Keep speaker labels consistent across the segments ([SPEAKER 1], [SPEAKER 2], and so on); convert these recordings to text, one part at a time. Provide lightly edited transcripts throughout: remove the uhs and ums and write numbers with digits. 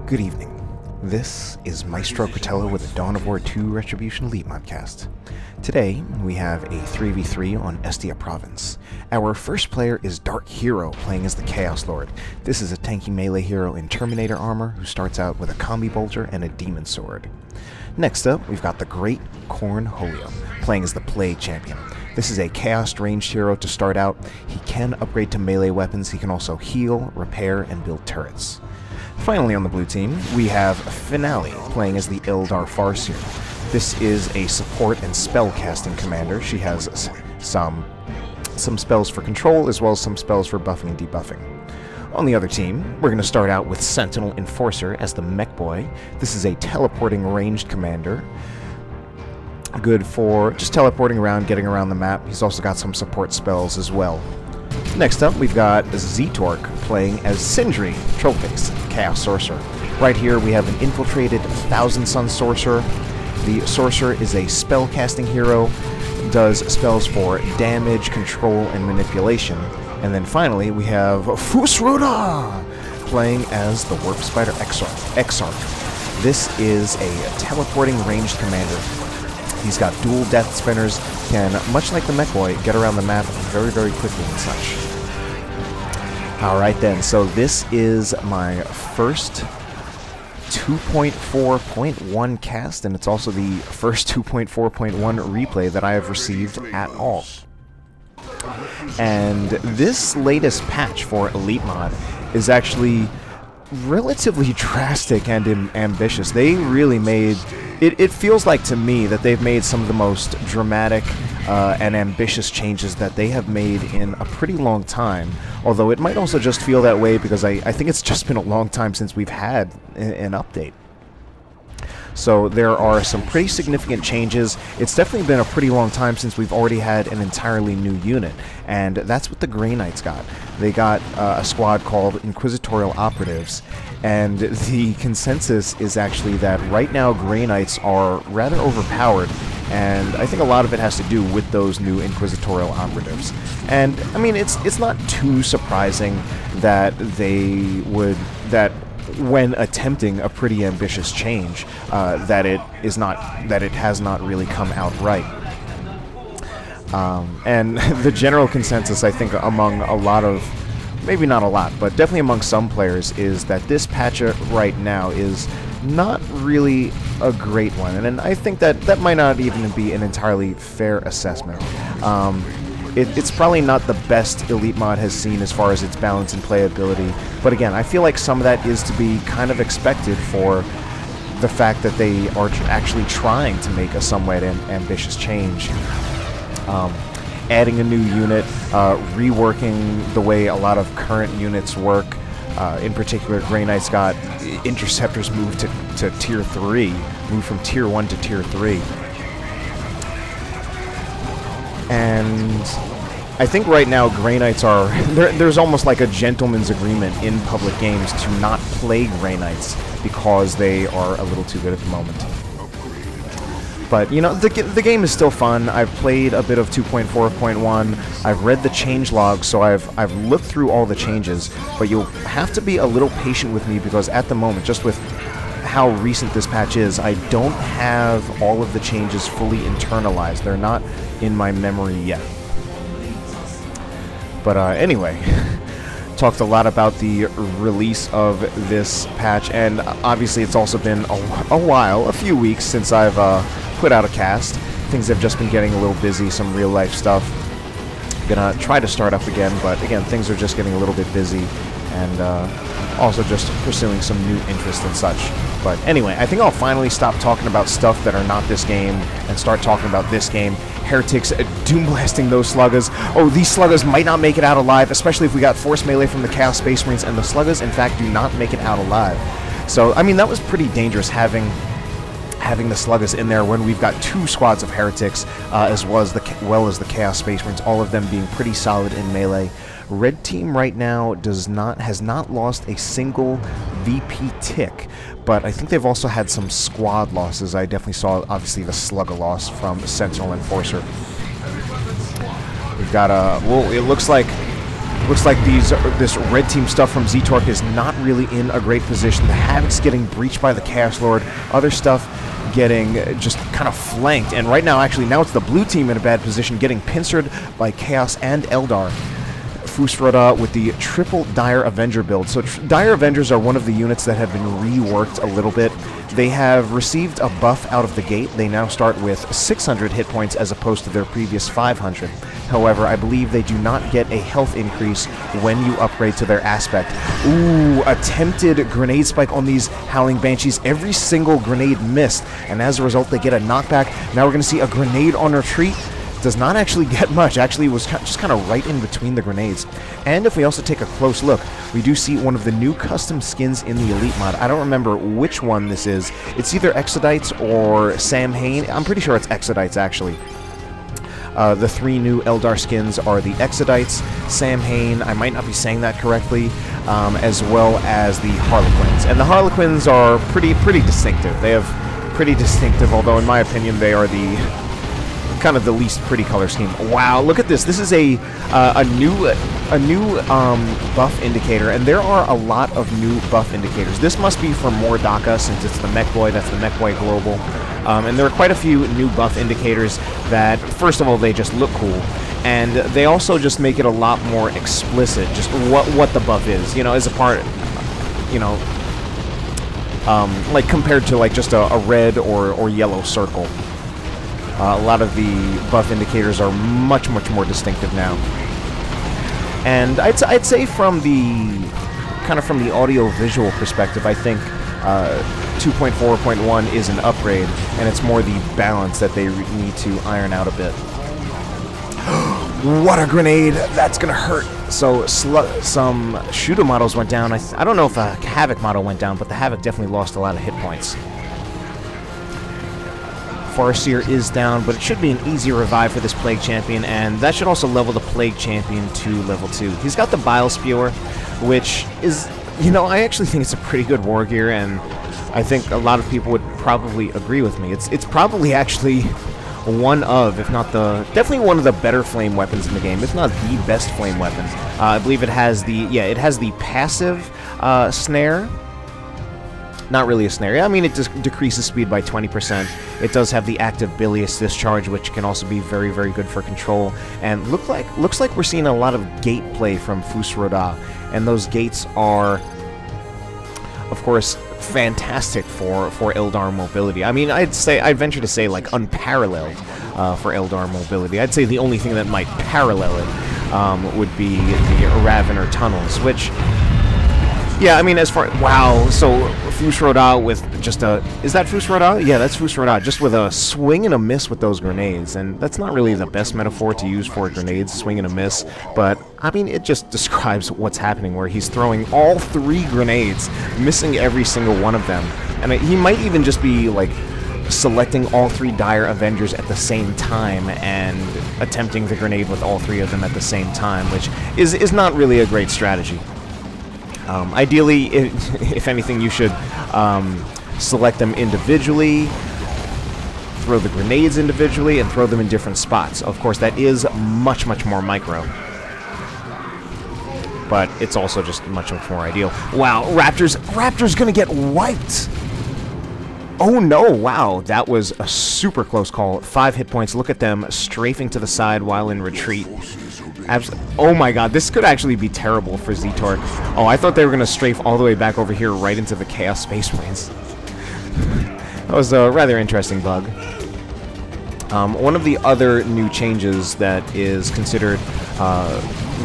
[SPEAKER 1] Good evening. This is Maestro Critello with the Dawn of War 2 Retribution Elite Modcast. Today, we have a 3v3 on Estia Province. Our first player is DarkHero, playing as the Chaos Lord. This is a tanky melee hero in Terminator armor who starts out with a combi bolter and a demon sword. Next up, we've got the great Cornholio, playing as the Plague Champion. This is a chaos ranged hero to start out. He can upgrade to melee weapons. He can also heal, repair, and build turrets. Finally on the blue team, we have Finale, playing as the Eldar Farseer. This is a support and spell casting commander. She has some spells for control, as well as some spells for buffing and debuffing. On the other team, we're going to start out with Sentinel Enforcer as the Mekboy. This is a teleporting ranged commander. Good for just teleporting around, getting around the map. He's also got some support spells as well. Next up, we've got zeetorq, playing as Sindri, Trollface, Chaos Sorcerer. Right here, we have an infiltrated Thousand Sun Sorcerer. The Sorcerer is a spell-casting hero, does spells for damage, control, and manipulation. And then finally, we have FusRohDah, playing as the Warp Spider Exarch. This is a teleporting ranged commander. He's got dual death spinners, can, much like the Mekboy, get around the map very, very quickly and such. Alright then, so this is my first 2.4.1 cast, and it's also the first 2.4.1 replay that I have received at all. And this latest patch for Elite Mod is actually relatively drastic and ambitious. They really made... It feels like to me that they've made some of the most dramatic and ambitious changes that they have made in a pretty long time. Although it might also just feel that way because I think it's just been a long time since we've had an update. So there are some pretty significant changes. It's definitely been a pretty long time since we've already had an entirely new unit, and that's what the Grey Knights got. They got a squad called Inquisitorial Operatives, and the consensus is actually that right now Grey Knights are rather overpowered, and I think a lot of it has to do with those new Inquisitorial Operatives. And, I mean, it's not too surprising that when attempting a pretty ambitious change, that it has not really come out right. And the general consensus, I think, among a lot of, maybe not a lot, but definitely among some players, is that this patch right now is not really a great one, and I think that might not even be an entirely fair assessment. It's probably not the best Elite Mod has seen as far as its balance and playability, but again, I feel like some of that is to be kind of expected for the fact that they are actually trying to make a somewhat ambitious change. Adding a new unit, reworking the way a lot of current units work. In particular, Grey Knights got Interceptors moved to Tier 3, moved from Tier 1 to Tier 3. And I think right now Grey Knights are... There's almost like a gentleman's agreement in public games to not play Grey Knights because they are a little too good at the moment. But, you know, the game is still fun. I've played a bit of 2.4.1. I've read the changelog, so I've looked through all the changes. But you'll have to be a little patient with me because at the moment, just with how recent this patch is, I don't have all of the changes fully internalized. They're not in my memory yet. But anyway, talked a lot about the release of this patch, and obviously it's also been a while, a few weeks since I've put out a cast. Things have just been getting a little busy, some real life stuff. I'm gonna try to start up again, but again, things are just getting a little bit busy, and also just pursuing some new interest and such. But anyway, I think I'll finally stop talking about stuff that are not this game and start talking about this game. Heretics doom blasting those sluggers. Oh, these sluggers might not make it out alive, especially if we got force melee from the Chaos Space Marines, and the sluggers, in fact, do not make it out alive. So, I mean, that was pretty dangerous having the sluggers in there when we've got two squads of heretics, as well as the Chaos Space Marines, all of them being pretty solid in melee. Red team right now has not lost a single VP tick, but I think they've also had some squad losses. I definitely saw, obviously, the slugger loss from Sentinel Enforcer. We've got a... Well, it looks like Looks like this red team stuff from zeetorq is not really in a great position. The Havoc's getting breached by the Chaos Lord. Other stuff getting just kind of flanked. And right now, actually, now it's the blue team in a bad position, getting pincered by Chaos and Eldar. FusRohDah with the triple Dire Avenger build. So Dire Avengers are one of the units that have been reworked a little bit. They have received a buff out of the gate. They now start with 600 hit points as opposed to their previous 500. However, I believe they do not get a health increase when you upgrade to their aspect. Ooh, attempted grenade spike on these Howling Banshees. Every single grenade missed, and as a result, they get a knockback. Now we're going to see a grenade on retreat. Does not actually get much. Actually, it was just kind of right in between the grenades. And if we also take a close look, we do see one of the new custom skins in the Elite mod. I don't remember which one this is. It's either Exodites or Samhain. I'm pretty sure it's Exodites, actually. The 3 new Eldar skins are the Exodites, Samhain, I might not be saying that correctly, as well as the Harlequins. And the Harlequins are pretty distinctive. They have pretty distinctive, although in my opinion they are the kind of the least pretty color scheme. Wow, look at this. This is a new buff indicator, and there are a lot of new buff indicators. This must be for Mordaka, since it's the Mekboy. That's the Mekboy Global. And there are quite a few new buff indicators that, first of all, they just look cool, and they also just make it a lot more explicit, just what the buff is, you know, as a part, you know, like compared to like just a red or yellow circle. A lot of the buff indicators are much more distinctive now, and I'd say from the audio-visual perspective, I think 2.4.1 is an upgrade, and it's more the balance that they need to iron out a bit. What a grenade! That's gonna hurt. So some shooter models went down. I don't know if a Havoc model went down, but the Havoc definitely lost a lot of hit points. Farseer is down, but it should be an easy revive for this Plague Champion, and that should also level the Plague Champion to level 2. He's got the Bile Spewer, which is, you know, I actually think it's a pretty good war gear, and I think a lot of people would probably agree with me. It's probably actually one of, if not the, definitely one of the better flame weapons in the game, if not the best flame weapon. I believe it has the, it has the passive snare. Not really a snare. I mean, it just decreases speed by 20%. It does have the active Bilious Discharge, which can also be very good for control. And looks like we're seeing a lot of gate play from FusRohDah, and those gates are, of course, fantastic for Eldar mobility. I mean, I'd venture to say like unparalleled for Eldar mobility. I'd say the only thing that might parallel it would be the Ravener tunnels, which. Yeah, I mean, as far... Wow, so FusRohDah with just a... Is that FusRohDah? Yeah, that's FusRohDah, just with a swing and a miss with those grenades. And that's not really the best metaphor to use for grenades, swing and a miss. But, I mean, it just describes what's happening, where he's throwing all 3 grenades, missing every single one of them. And he might even just be, like, selecting all 3 Dire Avengers at the same time and attempting the grenade with all 3 of them at the same time, which is not really a great strategy. Ideally, if anything, you should select them individually, throw the grenades individually, and throw them in different spots. Of course, that is much more micro. But it's also just much more ideal. Wow, Raptor's gonna get wiped! Oh no, wow, that was a super close call. 5 hit points, look at them strafing to the side while in retreat. Oh my god, this could actually be terrible for zeetorq. Oh, I thought they were going to strafe all the way back over here right into the Chaos Space Marines. That was a rather interesting bug. One of the other new changes that is considered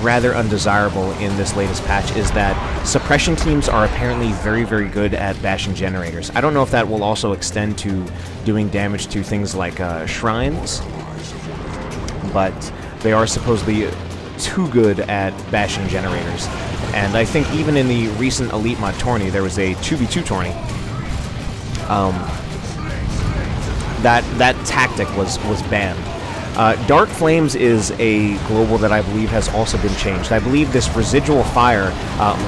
[SPEAKER 1] rather undesirable in this latest patch is that suppression teams are apparently very good at bashing generators. I don't know if that will also extend to doing damage to things like shrines, but they are supposedly too good at bashing generators. And I think even in the recent Elite Mod tourney, there was a 2v2 tourney. That tactic was banned. Dark Flames is a global that I believe has also been changed. I believe this residual fire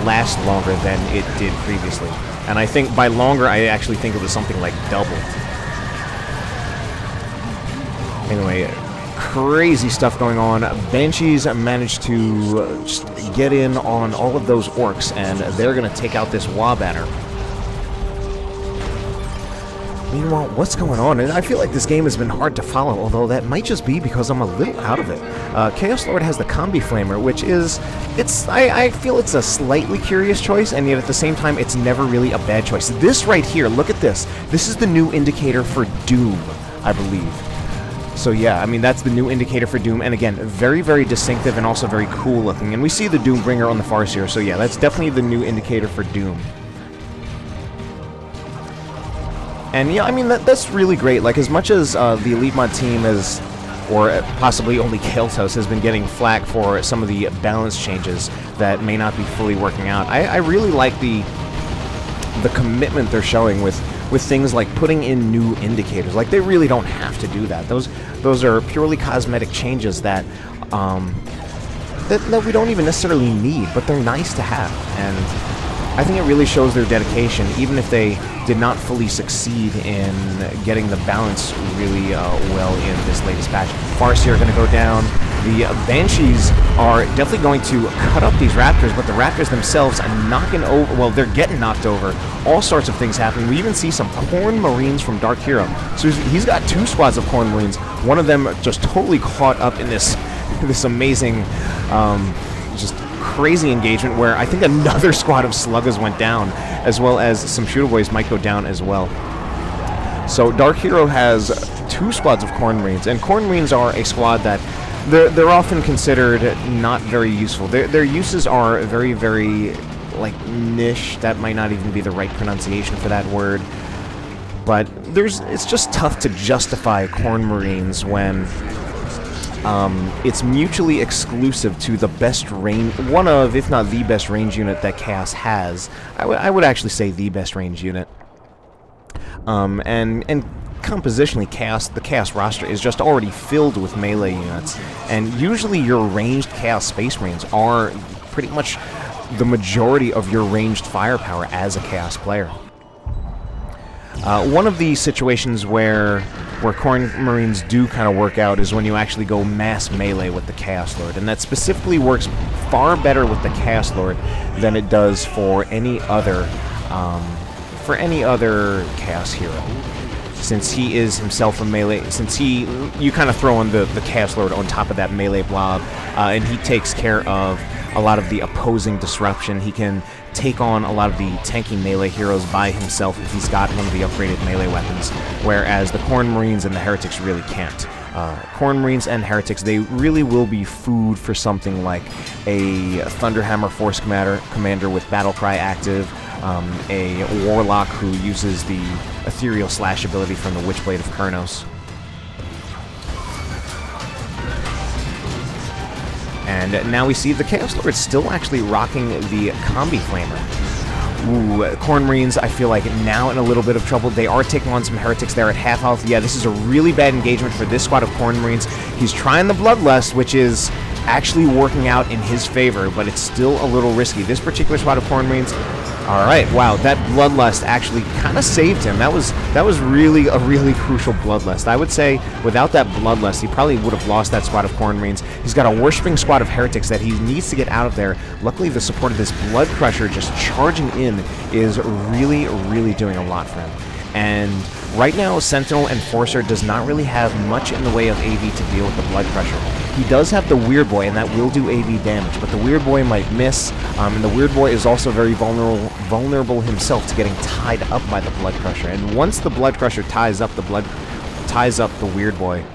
[SPEAKER 1] lasts longer than it did previously. And I think by longer, I actually think it was something like doubled. Anyway, crazy stuff going on. Banshees managed to just get in on all of those orcs, and they're going to take out this Wabanner. Meanwhile, what's going on? And I feel like this game has been hard to follow, although that might just be because I'm a little out of it. Chaos Lord has the Combi Flamer, which is, I feel it's a slightly curious choice, and yet at the same time, it's never really a bad choice. This right here, look at this. This is the new indicator for Doom, I believe. So yeah, I mean, that's the new indicator for Doom, and again, very, very distinctive and also very cool looking. And we see the Doombringer on the Farseer, so yeah, that's definitely the new indicator for Doom. And yeah, I mean, that's really great. Like, as much as the Elite Mod team is, or possibly only Kael'thas, has been getting flack for some of the balance changes that may not be fully working out, I really like the commitment they're showing with things like putting in new indicators. Like, they really don't have to do that. Those are purely cosmetic changes that that we don't even necessarily need, but they're nice to have. And I think it really shows their dedication, even if they did not fully succeed in getting the balance really well in this latest patch. Farseer are going to go down. The Banshees are definitely going to cut up these Raptors, but the Raptors themselves are knocking over, well, they're getting knocked over. All sorts of things happening. We even see some Corn Marines from DarkHero. So he's got 2 squads of Corn Marines. One of them just totally caught up in this amazing, just crazy engagement where I think another squad of Sluggas went down, as well as some Shooter Boys might go down as well. So DarkHero has 2 squads of Corn Marines, and Corn Marines are a squad that they're often considered not very useful. Their uses are very, very, like, niche. That might not even be the right pronunciation for that word. But it's just tough to justify Corn Marines when it's mutually exclusive to the best range, one of, if not the best range unit that Chaos has. I would actually say the best range unit. And compositionally, the Chaos roster is just already filled with melee units, and usually your ranged Chaos Space Marines are pretty much the majority of your ranged firepower as a Chaos player. One of the situations where Corn Marines do kind of work out is when you actually go mass melee with the Chaos Lord, and that specifically works far better with the Chaos Lord than it does for any other Chaos hero, since he is himself a melee. Since you kind of throw on the Chaos Lord on top of that melee blob, and he takes care of a lot of the opposing disruption. He can take on a lot of the tanky melee heroes by himself if he's got one of the upgraded melee weapons, whereas the Corn Marines and the Heretics really can't. Corn Marines and Heretics, they really will be food for something like a Thunderhammer Force Commander with Battlecry active, a Warlock who uses the Ethereal Slash ability from the Witchblade of Kurnos. And now we see the Chaos Lord still actually rocking the Combi Flamer. Ooh, Corn Marines, I feel like now in a little bit of trouble. They are taking on some Heretics there at half health. Yeah, this is a really bad engagement for this squad of Corn Marines. He's trying the Bloodlust, which is actually working out in his favor, but it's still a little risky. This particular squad of Corn Marines, alright, wow, that Bloodlust actually kind of saved him. That was really a really crucial Bloodlust. I would say without that Bloodlust, he probably would have lost that squad of Corn Marines. He's got a Worshipping squad of Heretics that he needs to get out of there. Luckily, the support of this Blood Crusher just charging in is really, really doing a lot for him. And right now, Sentinel and Enforcer does not really have much in the way of AV to deal with the Blood Crusher. He does have the Weird Boy, and that will do AV damage, but the Weird Boy might miss, and the Weird Boy is also very vulnerable himself to getting tied up by the Blood Crusher. And once the Blood Crusher ties up the Weird Boy,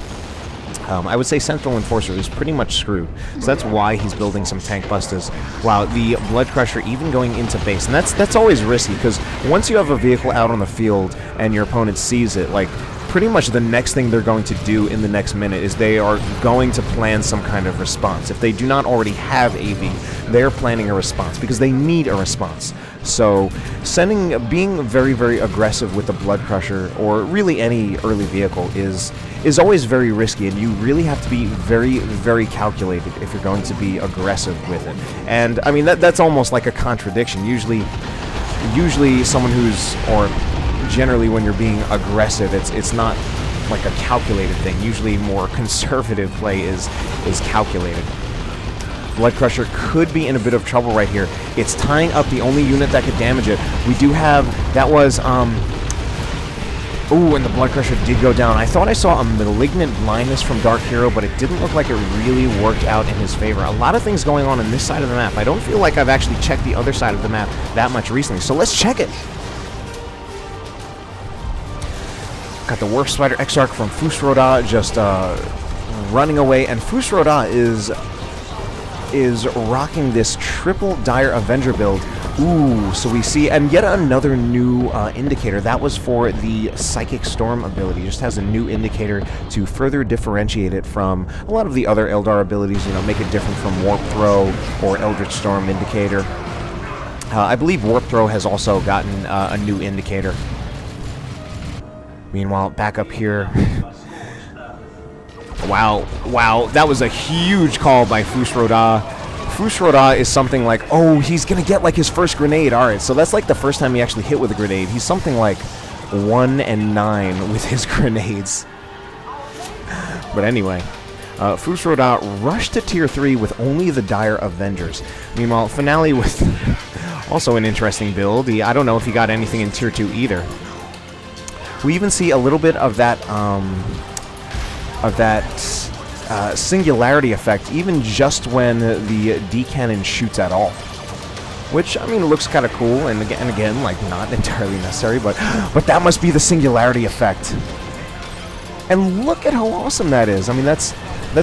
[SPEAKER 1] I would say Sentinel Enforcer is pretty much screwed. So that's why he's building some tank busters. Wow, the Blood Crusher even going into base. And that's always risky, because once you have a vehicle out on the field and your opponent sees it, like, pretty much the next thing they're going to do in the next minute is they are going to plan some kind of response. If they do not already have AV, they're planning a response, because they need a response. So being very, very aggressive with the Blood Crusher, or really any early vehicle, is always very risky, and you really have to be very, very calculated if you're going to be aggressive with it. And I mean, that's almost like a contradiction. Usually someone who's, or generally when you're being aggressive, it's not like a calculated thing. Usually more conservative play is calculated. Blood Crusher could be in a bit of trouble right here. It's tying up the only unit that could damage it. We do have, that was, ooh, and the Blood Crusher did go down. I thought I saw a Malignant Blindness from DarkHero, but it didn't look like it really worked out in his favor. A lot of things going on this side of the map. I don't feel like I've actually checked the other side of the map that much recently, so let's check it. Got the Warp Spider Exarch from FusRohDah just running away, and FusRohDah is rocking this triple Dire Avenger build. Ooh, so we see, and yet another new indicator. That was for the Psychic Storm ability. Just has a new indicator to further differentiate it from a lot of the other Eldar abilities, you know, make it different from Warp Throw or Eldritch Storm indicator. I believe Warp Throw has also gotten a new indicator. Meanwhile, back up here... Wow, that was a huge call by FusRohDah. FusRohDah is something like, oh, he's gonna get like his first grenade. Alright, so that's like the first time he actually hit with a grenade. He's something like 1 and 9 with his grenades. But anyway, FusRohDah rushed to tier 3 with only the Dire Avengers. Meanwhile, Finale with also an interesting build. I don't know if he got anything in tier 2 either. We even see a little bit of that, singularity effect, even just when the D-cannon shoots at all. Which, I mean, looks kind of cool, and again, like, not entirely necessary, but that must be the singularity effect. And look at how awesome that is. I mean, that's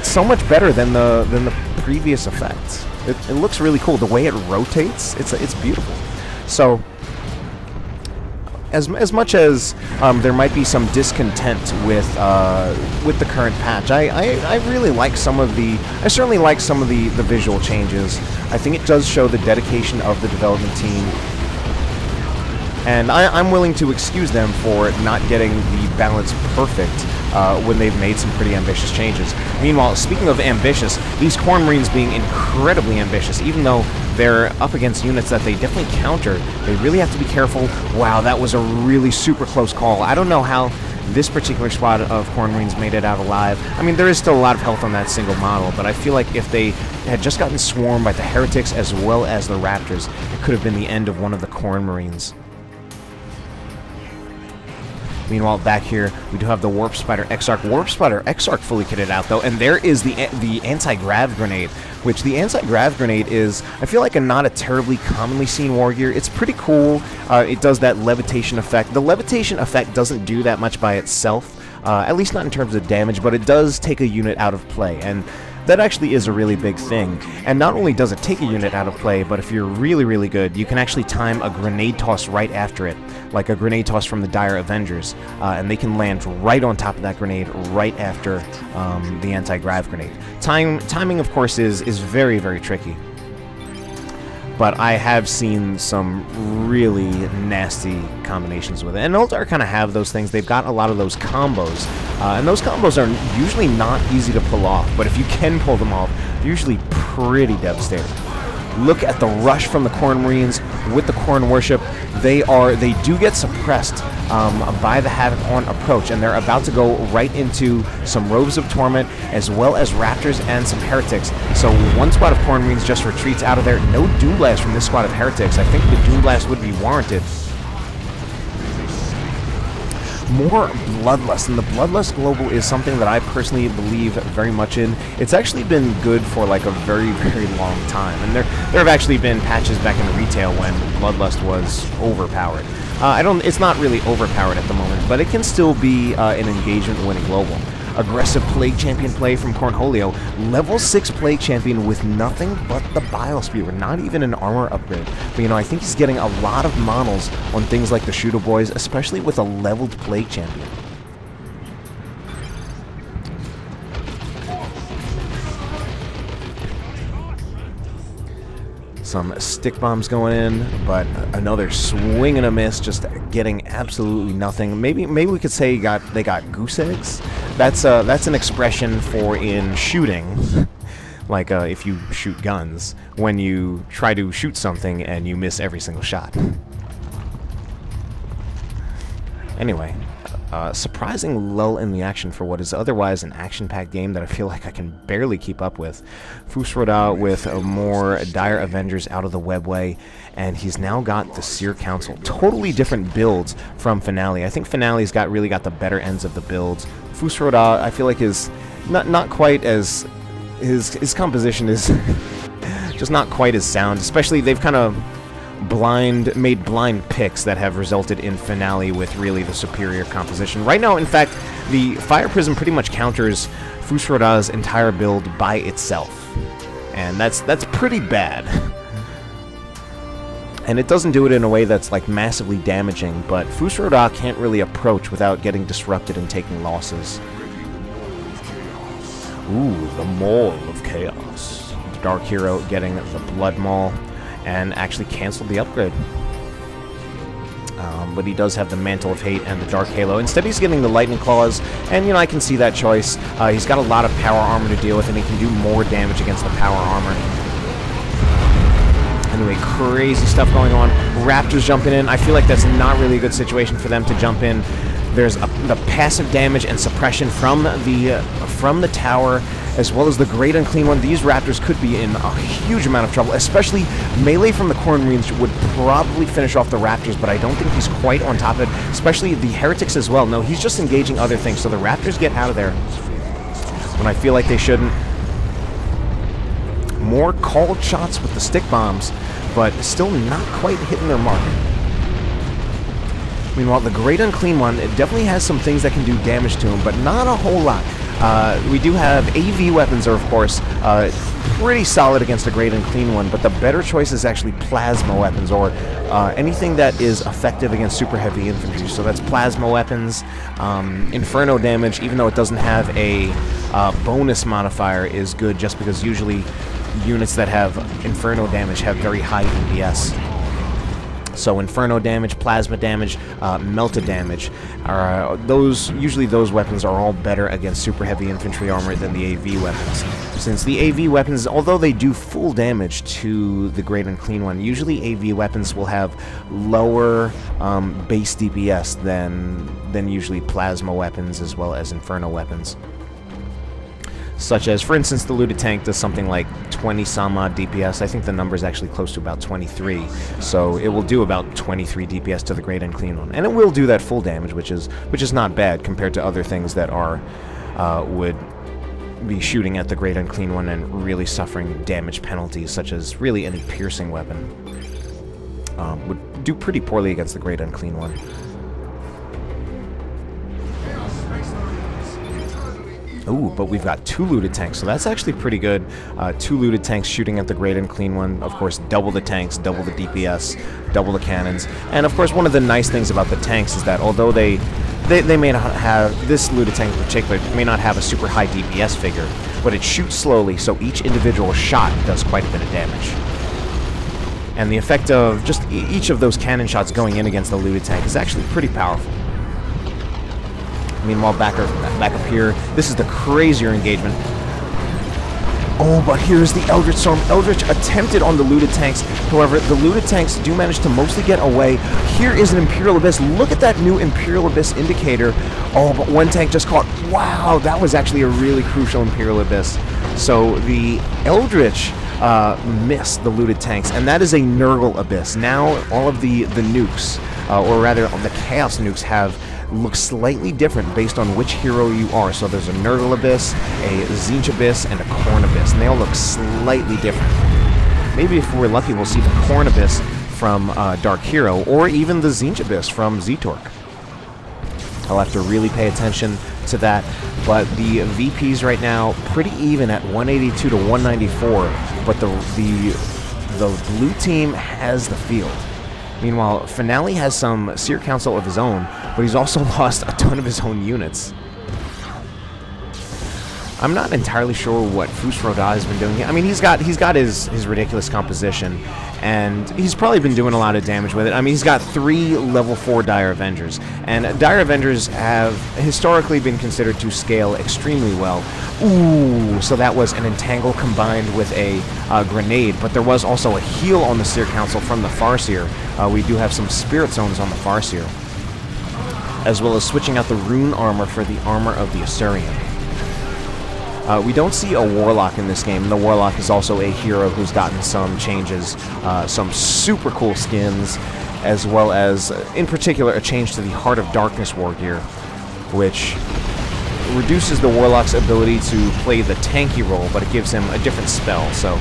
[SPEAKER 1] so much better than the previous effect. It looks really cool. The way it rotates, it's beautiful. So... As much as there might be some discontent with the current patch, I really like some of the... I certainly like some of the visual changes. I think it does show the dedication of the development team. And I'm willing to excuse them for not getting the balance perfect when they've made some pretty ambitious changes. Meanwhile, speaking of ambitious, these Khorne Marines being incredibly ambitious, even though they're up against units that they definitely counter, they really have to be careful. Wow, that was a really super close call. I don't know how this particular squad of Khorne Marines made it out alive. I mean, there is still a lot of health on that single model, but I feel like if they had just gotten swarmed by the Heretics as well as the Raptors, it could have been the end of one of the Khorne Marines. Meanwhile, back here, we do have the Warp Spider Exarch. Warp Spider Exarch fully kitted out, though, and there is the anti-grav grenade, which the anti-grav grenade is, I feel like, not a terribly commonly seen war gear. It's pretty cool. It does that levitation effect. The levitation effect doesn't do that much by itself, at least not in terms of damage, but it does take a unit out of play, and that actually is a really big thing. And not only does it take a unit out of play, but if you're really, really good, you can actually time a grenade toss right after it, like a grenade toss from the Dire Avengers, and they can land right on top of that grenade right after the anti-grav grenade. Timing, of course, is very, very tricky. But I have seen some really nasty combinations with it. And Eldar kind of have those things. They've got a lot of those combos. And those combos are usually not easy to pull off. But if you can pull them off, they're usually pretty devastating. Look at the rush from the Khorne Marines with the Khorne Worship. They do get suppressed by the Havoc on approach, and they're about to go right into some Robes of Torment, as well as Raptors and some Heretics. So one squad of Khorne Marines just retreats out of there. No Doom Blast from this squad of Heretics. I think the Doom Blast would be warranted. More Bloodlust, and the Bloodlust Global is something that I personally believe very much in. It's actually been good for like a very, very long time, and there have actually been patches back in retail when Bloodlust was overpowered. It's not really overpowered at the moment, but it can still be an engagement-winning global. Aggressive Plague Champion play from Cornholio. Level 6 Plague Champion with nothing but the Bile Spewer, not even an armor upgrade. But, you know, I think he's getting a lot of models on things like the Shooter Boys, especially with a leveled Plague Champion. Some stick bombs going in, but another swing and a miss, just getting absolutely nothing. Maybe we could say they got goose eggs. That's an expression for in shooting, like if you shoot guns, when you try to shoot something and you miss every single shot. Anyway, surprising lull in the action for what is otherwise an action-packed game that I feel like I can barely keep up with. FusRohDah with more Dire Avengers out of the webway, and he's now got the Seer Council. Totally different builds from Finale. I think Finale's really got the better ends of the builds. FusRohDah, I feel like, is not quite as... His composition is just not quite as sound, especially they've kind of made blind picks that have resulted in Finale with really the superior composition. Right now, in fact, the Fire Prism pretty much counters FusRohDah's entire build by itself, and that's pretty bad. And it doesn't do it in a way that's like massively damaging, but FusRohDah can't really approach without getting disrupted and taking losses. Ooh, the Maul of Chaos. DarkHero getting the Blood Maul and actually canceled the upgrade. But he does have the Mantle of Hate and the Dark Halo. Instead, he's getting the Lightning Claws, and, you know, I can see that choice. He's got a lot of power armor to deal with, and he can do more damage against the power armor. Anyway, crazy stuff going on. Raptors jumping in. I feel like that's not really a good situation for them to jump in. There's the passive damage and suppression from the tower, as well as the Great Unclean One. These Raptors could be in a huge amount of trouble, especially melee from the Corn Marines would probably finish off the Raptors, but I don't think he's quite on top of it, especially the Heretics as well. No, he's just engaging other things, so the Raptors get out of there when I feel like they shouldn't. More called shots with the stick bombs, but still not quite hitting their mark. Meanwhile, the Great Unclean One, it definitely has some things that can do damage to him, but not a whole lot. We do have AV weapons are, of course, pretty solid against a Great Unclean One, but the better choice is actually plasma weapons, or anything that is effective against super heavy infantry. So that's plasma weapons. Inferno damage, even though it doesn't have a bonus modifier, is good just because usually units that have Inferno damage have very high DPS. So Inferno damage, plasma damage, melted damage, usually those weapons are all better against super heavy infantry armor than the AV weapons. Since the AV weapons, although they do full damage to the Great Unclean One, usually AV weapons will have lower base DPS than usually plasma weapons as well as Inferno weapons. Such as, for instance, the Looted Tank does something like 20-some odd DPS. I think the number is actually close to about 23. So it will do about 23 DPS to the Great Unclean One, and it will do that full damage, which is not bad compared to other things that would be shooting at the Great Unclean One and really suffering damage penalties, such as really any piercing weapon. Would do pretty poorly against the Great Unclean One. Ooh, but we've got 2 looted tanks, so that's actually pretty good. 2 looted tanks shooting at the Great Unclean One. Of course, double the tanks, double the DPS, double the cannons. And of course, one of the nice things about the tanks is that although they may not have, this looted tank in particular, may not have a super high DPS figure, but it shoots slowly, so each individual shot does quite a bit of damage. And the effect of just each of those cannon shots going in against the looted tank is actually pretty powerful. Meanwhile, back up here, this is the crazier engagement. Oh, but here's the Eldritch Storm. Eldritch attempted on the looted tanks. However, the looted tanks do manage to mostly get away. Here is an Imperial Abyss. Look at that new Imperial Abyss indicator. Oh, but one tank just caught. Wow, that was actually a really crucial Imperial Abyss. So the Eldritch missed the looted tanks, and that is a Nurgle Abyss. Now all of the nukes, or rather the Chaos nukes, look slightly different based on which hero you are. So there's a Nurgle Abyss, a Tzeentch Abyss, and a Khorne Abyss, and they all look slightly different. Maybe if we're lucky, we'll see the Khorne Abyss from DarkHero, or even the Tzeentch Abyss from zeetorq. I'll have to really pay attention to that, but the VPs right now pretty even at 182 to 194, but the blue team has the field. Meanwhile, Finale has some Seer Council of his own, but he's also lost a ton of his own units. I'm not entirely sure what FusRohDah has been doing. I mean, he's got his ridiculous composition, and he's probably been doing a lot of damage with it. I mean, he's got 3 level 4 Dire Avengers, and Dire Avengers have historically been considered to scale extremely well. Ooh, so that was an Entangle combined with a grenade, but there was also a heal on the Seer Council from the Farseer. We do have some Spirit Zones on the Farseer. as well as switching out the rune armor for the armor of the Assyrian. We don't see a Warlock in this game. The Warlock is also a hero who's gotten some changes, some super cool skins, as well as, in particular, a change to the Heart of Darkness war gear, which reduces the Warlock's ability to play the tanky role, but it gives him a different spell, so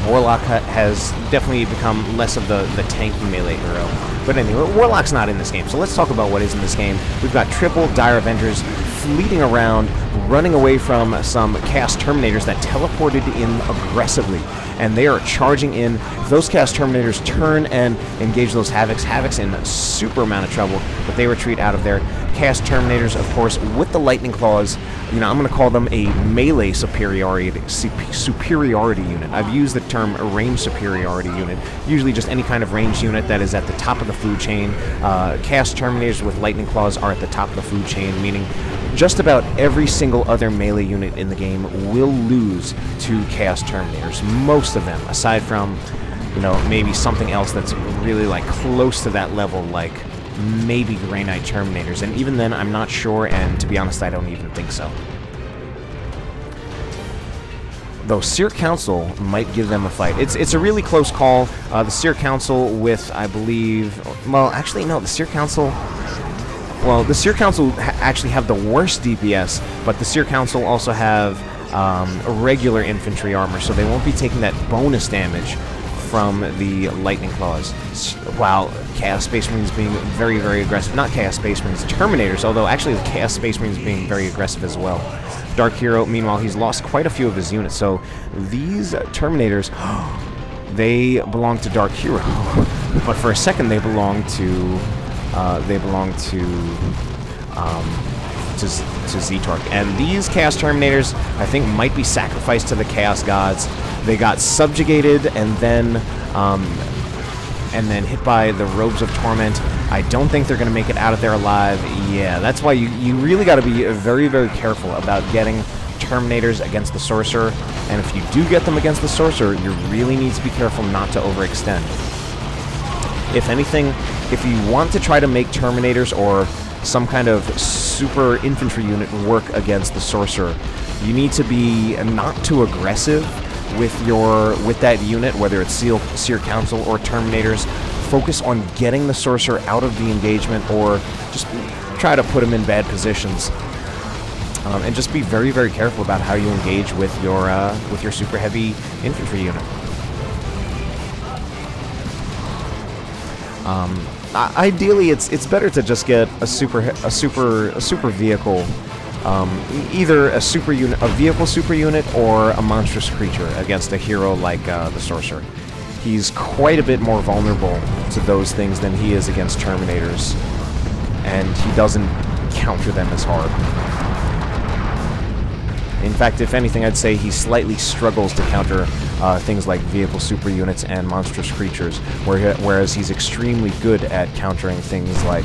[SPEAKER 1] Warlock has definitely become less of the tanky melee hero. But anyway, Warlock's not in this game, so let's talk about what is in this game. We've got triple Dire Avengers fleeting around, running away from some Chaos Terminators that teleported in aggressively, and they are charging in. Those Chaos Terminators turn and engage those Havocs. Havoc's in a super amount of trouble, but they retreat out of there. Chaos Terminators, of course, with the Lightning Claws, you know, I'm going to call them a melee superiority unit. I've used the term range superiority unit, usually just any kind of ranged unit that is at the top of the food chain. Chaos Terminators with Lightning Claws are at the top of the food chain, meaning just about every single other melee unit in the game will lose to Chaos Terminators. Most of them, aside from, you know, maybe something else that's really, like, close to that level, like maybe Grey Knight Terminators, and even then I'm not sure, and to be honest I don't even think so. Though Seer Council might give them a fight. It's a really close call. The Seer Council with, I believe, well, actually no, the Seer Council, well, the Seer Council actually have the worst DPS, but the Seer Council also have regular infantry armor, so they won't be taking that bonus damage from the Lightning Claws, while Chaos Space Marines being very, very aggressive. Not Chaos Space Marines, Terminators, although actually the Chaos Space Marines being very aggressive as well. DarkHero, meanwhile, he's lost quite a few of his units, so these Terminators, they belong to DarkHero, but for a second they belong to zeetorq. And these Chaos Terminators, I think, might be sacrificed to the Chaos Gods. They got subjugated and then hit by the Robes of Torment. I don't think they're going to make it out of there alive. Yeah, that's why you really got to be very, very careful about getting Terminators against the Sorcerer. And if you do get them against the Sorcerer, you really need to be careful not to overextend. If anything, if you want to try to make Terminators or some kind of super infantry unit work against the Sorcerer, you need to be not too aggressive with that unit, whether it's Seer Council or Terminators. Focus on getting the Sorcerer out of the engagement, or just try to put him in bad positions. And just be very, very careful about how you engage with your super heavy infantry unit. Ideally, it's better to just get a super vehicle, either a vehicle super unit, or a monstrous creature against a hero like the Sorcerer. He's quite a bit more vulnerable to those things than he is against Terminators, and he doesn't counter them as hard. In fact, if anything, I'd say he slightly struggles to counter things like vehicle super units and monstrous creatures, whereas he's extremely good at countering things like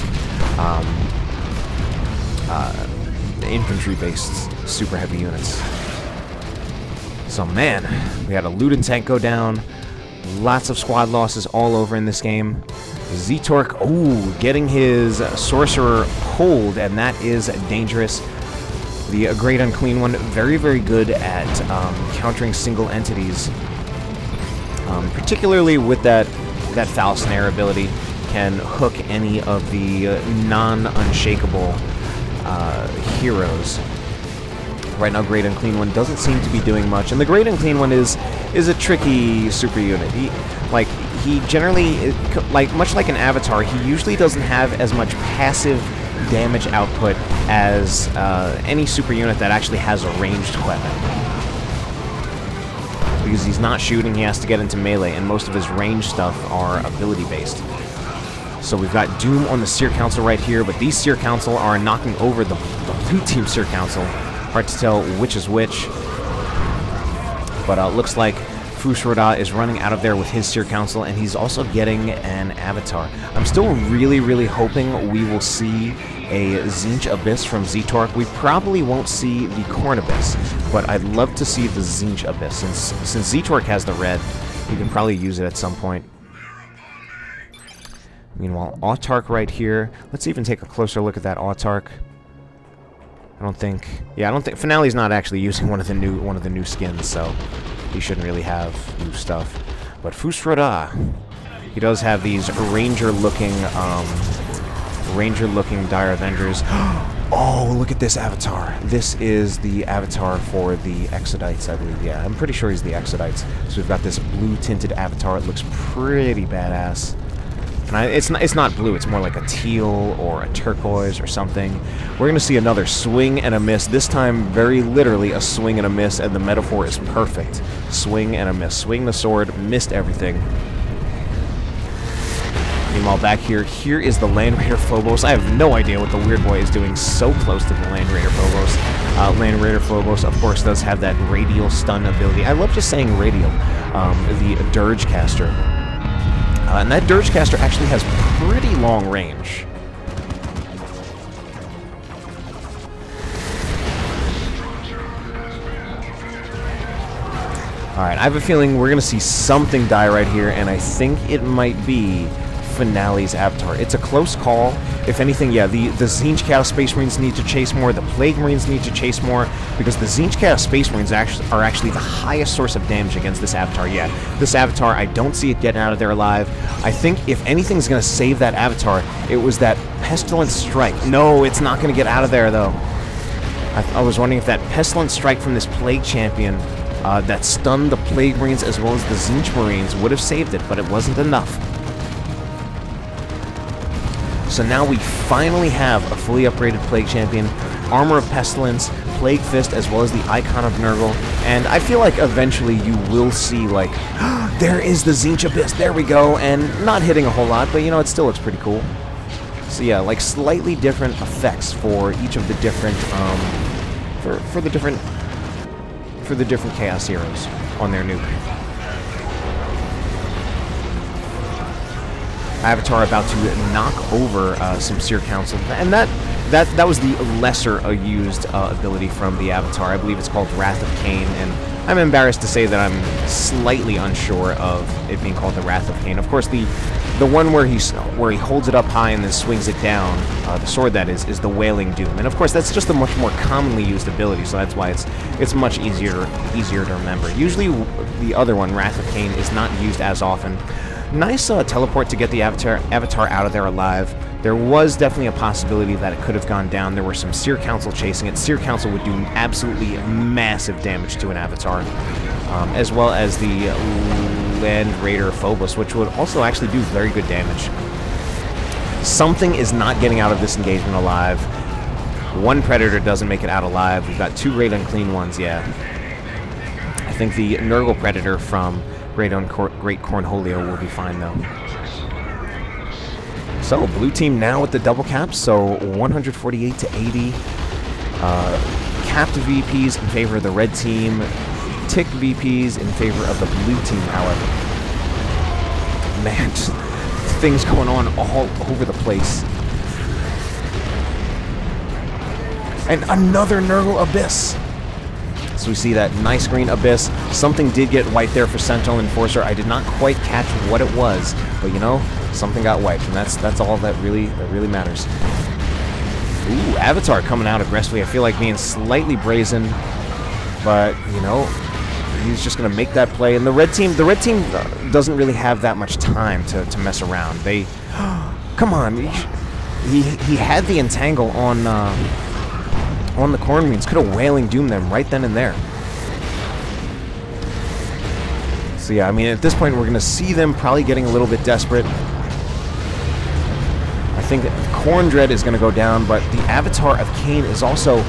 [SPEAKER 1] infantry-based super heavy units. So man, we had a Luden tank go down, lots of squad losses all over in this game. zeetorq, ooh, getting his Sorcerer pulled, and that is dangerous. The Great Unclean One, very, very good at countering single entities, particularly with that Foul Snare ability, can hook any of the non-unshakable heroes. Right now, Great Unclean One doesn't seem to be doing much, and the Great Unclean One is a tricky super unit. He generally, much like an Avatar, he usually doesn't have as much passive damage output as any super unit that actually has a ranged weapon. Because he's not shooting, he has to get into melee, and most of his ranged stuff are ability-based. So we've got Doom on the Seer Council right here, but these Seer Council are knocking over the blue team Seer Council. Hard to tell which is which. But looks like FusRohDah is running out of there with his Seer Council, and he's also getting an Avatar. I'm still really, really hoping we will see a Tzeentch Abyss from zeetorq. We probably won't see the Corn Abyss, but I'd love to see the Tzeentch Abyss. Since zeetorq has the red, we can probably use it at some point. Meanwhile, Autark right here. Let's even take a closer look at that Autark. I don't think Finale's not actually using one of the new skins, so he shouldn't really have new stuff. But FusRohDah, he does have these ranger-looking Dire Avengers. Oh, look at this avatar. This is the avatar for the Exodites, I believe. Yeah, I'm pretty sure he's the Exodites. So we've got this blue-tinted avatar. It looks pretty badass. And it's not blue. It's more like a teal or a turquoise or something. We're going to see another swing and a miss. This time, very literally, a swing and a miss, and the metaphor is perfect. Swing and a miss. Swing the sword, missed everything. Meanwhile, back here is the Land Raider Phobos. I have no idea what the Weird Boy is doing so close to the Land Raider Phobos. Land Raider Phobos, of course, does have that radial stun ability. I love just saying radial. The Dirge Caster. And that Dirge Caster actually has pretty long range. Alright, I have a feeling we're going to see something die right here, and I think it might be Finale's avatar. It's a close call. If anything, yeah, the Tzeentch Chaos Space Marines need to chase more, the Plague Marines need to chase more, because the Tzeentch Chaos Space Marines are actually the highest source of damage against this avatar yet. This avatar, I don't see it getting out of there alive. I think if anything's going to save that avatar, it was that Pestilence Strike. No, it's not going to get out of there, though. I was wondering if that Pestilence Strike from this Plague Champion that stunned the Plague Marines as well as the Tzeentch Marines would have saved it, but it wasn't enough. So now we finally have a fully upgraded Plague Champion, Armor of Pestilence, Plague Fist, as well as the Icon of Nurgle, and I feel like eventually you will see, like, there is the Tzeentch Abyss, there we go, and not hitting a whole lot, but, you know, it still looks pretty cool. So yeah, like, slightly different effects for each of the different, for the different Chaos Heroes on their nuke. Avatar about to knock over some Seer Council, and that was the lesser used ability from the Avatar. I believe it's called Wrath of Cain, and I'm embarrassed to say that I'm slightly unsure of it being called the Wrath of Cain. Of course, the one where he holds it up high and then swings it down, the sword that is the Wailing Doom, and of course that's just a much more commonly used ability, so that's why it's much easier to remember. Usually the other one, Wrath of Cain, is not used as often. Nice teleport to get the avatar out of there alive. There was definitely a possibility that it could have gone down. There were some Seer Council chasing it. Seer Council would do absolutely massive damage to an avatar, as well as the Land Raider Phobos, which would also actually do very good damage. Something is not getting out of this engagement alive. One Predator doesn't make it out alive. We've got two Great Unclean Ones, yeah. I think the Nurgle Predator from Great Cornholio will be fine, though. So, blue team now with the double cap, so 148 to 80. Capped VPs in favor of the red team. Ticked VPs in favor of the blue team, however. Man, just things going on all over the place. And another Nurgle Abyss. So we see that nice green Abyss. Something did get wiped there for Sentinel and Enforcer. I did not quite catch what it was, but you know, something got wiped, and that's all that really matters. Ooh, Avatar coming out aggressively. I feel like being slightly brazen, but you know, he's just gonna make that play. And the red team doesn't really have that much time to mess around. They, come on, he had the entangle on the Corn Marines. Could have Wailing Doom them right then and there. So yeah, I mean, at this point, we're going to see them probably getting a little bit desperate. I think Corn Dread is going to go down, but the Avatar of Cain is also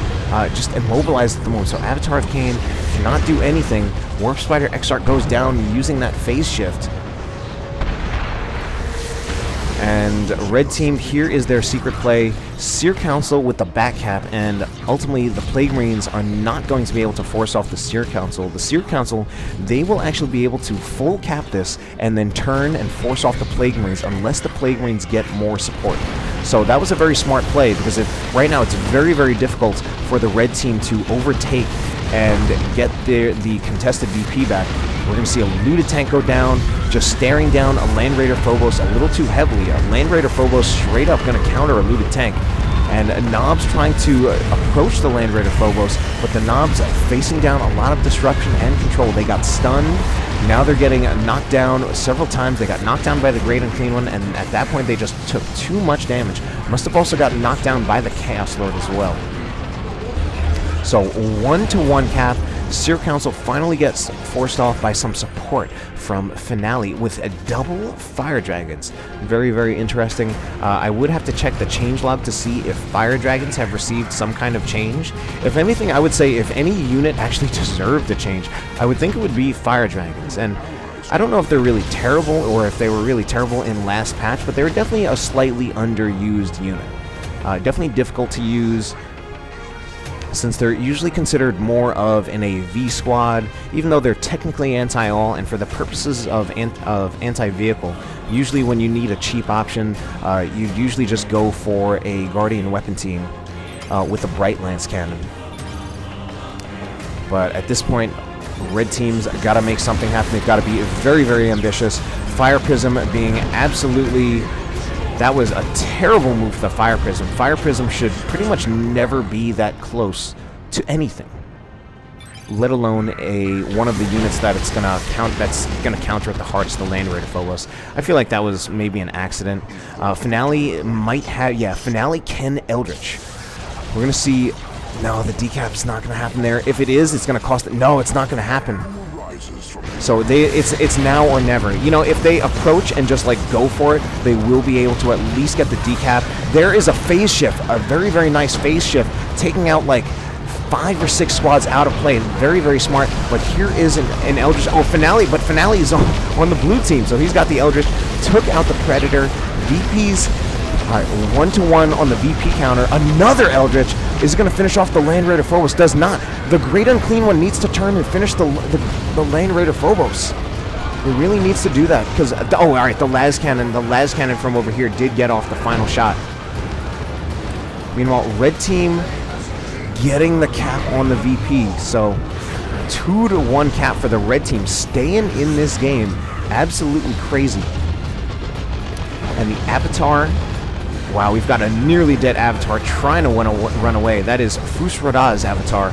[SPEAKER 1] just immobilized at the moment. So Avatar of Cain cannot do anything. Warp Spider Exarch goes down using that phase shift. And red team, here is their secret play. Seer Council with the back cap, and ultimately the Plague Marines are not going to be able to force off the Seer Council. The Seer Council, they will actually be able to full cap this and then turn and force off the Plague Marines unless the Plague Marines get more support. So that was a very smart play, because right now it's very, very difficult for the red team to overtake and get the contested VP back. We're going to see a looted tank go down, just staring down a Land Raider Phobos a little too heavily. A Land Raider Phobos straight up going to counter a looted tank. And Knobs trying to approach the Land Raider Phobos, but the Knobs facing down a lot of disruption and control. They got stunned. Now they're getting knocked down several times. They got knocked down by the Great Unclean One, and at that point they just took too much damage. Must have also gotten knocked down by the Chaos Lord as well. So 1-to-1 cap. Seer Council finally gets forced off by some support from Finale with a double Fire Dragons. Very, very interesting. I would have to check the changelog to see if Fire Dragons have received some kind of change. If anything, I would say if any unit actually deserved a change, I would think it would be Fire Dragons. And I don't know if they're really terrible or if they were really terrible in last patch, but they were definitely a slightly underused unit. Definitely difficult to use, since they're usually considered more of an AV squad, even though they're technically anti-all, and for the purposes of anti-vehicle, usually when you need a cheap option, you usually just go for a Guardian weapon team with a Bright Lance cannon. But at this point, red team's got to make something happen. They've got to be very, very ambitious. Fire Prism being absolutely... That was a terrible move for the Fire Prism. Fire Prism should pretty much never be that close to anything, let alone one of the units that it's gonna counter at the hardest, the Land Raider Phobos. I feel like that was maybe an accident. Finale might have, yeah, Finale can Eldritch. We're gonna see. No, the decap's not gonna happen there. If it is, it's gonna cost. No, it's not gonna happen. So it's now or never. You know, if they approach and just like go for it, they will be able to at least get the decap. There is a phase shift, a very, very nice phase shift, taking out like 5 or 6 squads out of play. Very, very smart. But here is an Eldritch. Oh, Finale, but Finale is on the blue team, so he's got the Eldritch. Took out the Predator. VP's. All right, 1-to-1 on the VP counter. Another Eldritch. Is going to finish off the Land Raider Phobos. Does not. The Great Unclean One needs to turn and finish the Land Raider Phobos. It really needs to do that. Because, oh, all right, the Las Cannon from over here did get off the final shot. Meanwhile, red team getting the cap on the VP. So 2-to-1 cap for the red team. Staying in this game. Absolutely crazy. And the Avatar... Wow, we've got a nearly dead Avatar trying to run away. That is FusRohDah's Avatar.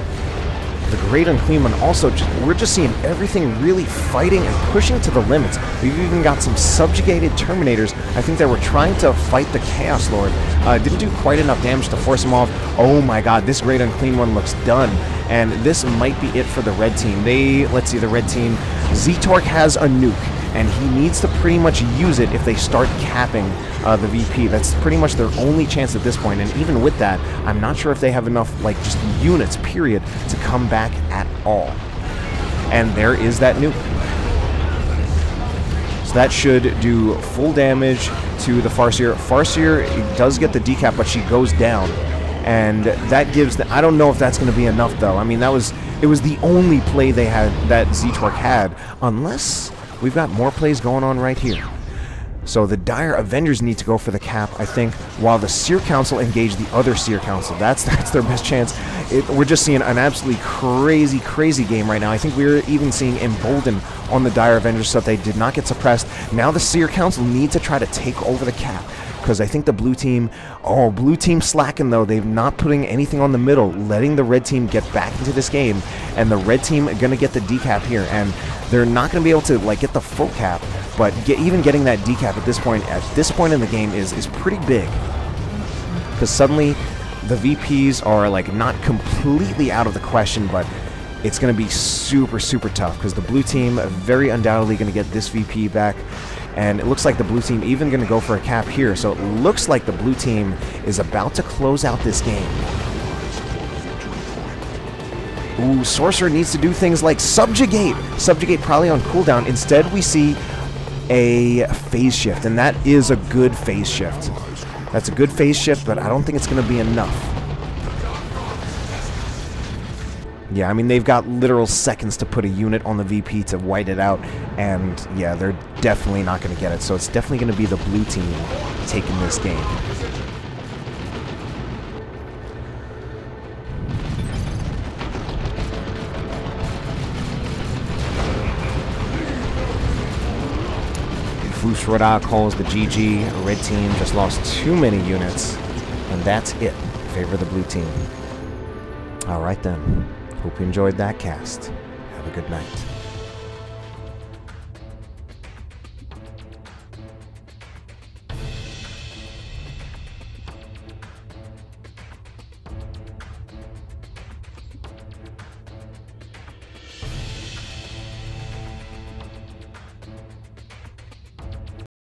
[SPEAKER 1] The Great Unclean One also, we're just seeing everything really fighting and pushing to the limits. We've even got some subjugated Terminators. I think they were trying to fight the Chaos Lord. Didn't do quite enough damage to force him off. Oh my god, this Great Unclean One looks done. And this might be it for the red team. Let's see, the red team. zeetorq has a nuke, and he needs to pretty much use it if they start capping the VP. That's pretty much their only chance at this point, and even with that, I'm not sure if they have enough, like, just units, period, to come back at all. And there is that nuke. So that should do full damage to the Farseer. Farseer does get the decap, but she goes down. And that gives I don't know if that's going to be enough, though. I mean, it was the only play they had, that zeetorq had, unless we've got more plays going on right here. So the Dire Avengers need to go for the cap, I think, while the Seer Council engage the other Seer Council. That's their best chance. We're just seeing an absolutely crazy, crazy game right now. I think we're even seeing Embolden on the Dire Avengers so that they did not get suppressed. Now the Seer Council need to try to take over the cap, because I think the blue team, blue team slacking though. They're not putting anything on the middle, letting the red team get back into this game, and the red team are gonna get the decap here, and they're not gonna be able to like get the full cap, but even getting that decap at this point in the game is pretty big, because suddenly the VPs are like not completely out of the question, but it's gonna be super, super tough, because the blue team very undoubtedly gonna get this VP back. And it looks like the blue team even going to go for a cap here. So it looks like the blue team is about to close out this game. Ooh, Sorcerer needs to do things like subjugate. Subjugate probably on cooldown. Instead, we see a phase shift. And that is a good phase shift. That's a good phase shift, but I don't think it's going to be enough. Yeah, I mean, they've got literal seconds to put a unit on the VP to white it out, and yeah, they're definitely not going to get it. So it's definitely going to be the blue team taking this game. FusRohDah calls the GG. Red team just lost too many units. And that's it. Favor the blue team. Alright then. Hope you enjoyed that cast. Have a good night.